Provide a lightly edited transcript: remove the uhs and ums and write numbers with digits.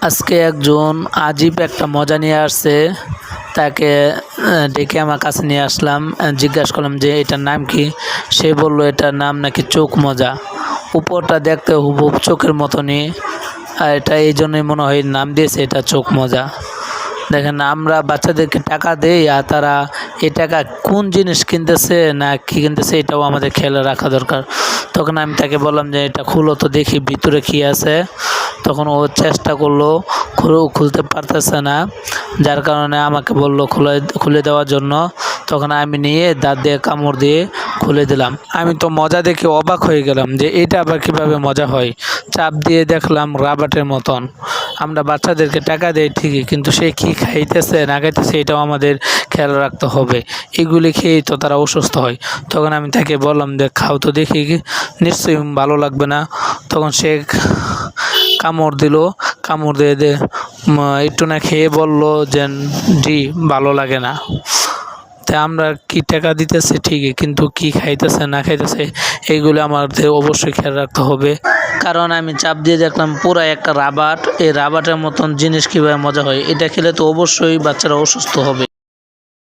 আজকে একজন আজীব একটা মজা নিয়ে আসছে। তাকে ডেকে আমার কাছে নিয়ে আসলাম। জিজ্ঞাসা করলাম যে এটার নাম কি। সে বলল এটার নাম নাকি চোখ মজা। উপরটা দেখতে হুবহুব চোখের মতনই, আর এটা এই জন্যই মনে হয় নাম দিয়েছে এটা চোখ মজা। দেখেন, আমরা বাচ্চাদেরকে টাকা দেই আর তারা এই টাকা কোন জিনিস কিনতেছে না কি কিনতেছে এটাও আমাদের খেয়াল রাখা দরকার। তখন আমি তাকে বললাম যে এটা খুলো তো দেখি ভিতরে কি আছে। তখন ও চেষ্টা করলো, খুলতে পারতেছে না, যার কারণে আমাকে বললো খুলে দেওয়ার জন্য। তখন আমি নিয়ে দাঁত দিয়ে কামড় দিয়ে খুলে দিলাম। আমি তো মজা দেখে অবাক হয়ে গেলাম যে এটা আবার কিভাবে মজা হয়। চাপ দিয়ে দেখলাম রাবারের মতন। আমরা বাচ্চাদেরকে টাকা দেই ঠিকই, কিন্তু সে কি খাইতেছে না খাইতেছে এটাও আমাদের খেয়াল রাখতে হবে। এগুলি খেয়েই তো তারা অসুস্থ হয়। তখন আমি তাকে বললাম যে খাও তো দেখি, নিশ্চয়ই ভালো লাগবে না। তখন সে কামড় দিল, কামড় দিয়ে একটু না খেয়ে বলল যে জি, ভালো লাগে না। তাই আমরা কি টাকা দিতেছি ঠিকই, কিন্তু কি খাইতেছে না খাইতেছে এইগুলো আমাদের অবশ্যই খেয়াল রাখতে হবে। কারণ আমি চাপ দিয়ে দেখলাম পুরা একটা রাবার, এই রাবারের মতন জিনিস কীভাবে মজা হয়। এটা খেলে তো অবশ্যই বাচ্চারা অসুস্থ হবে।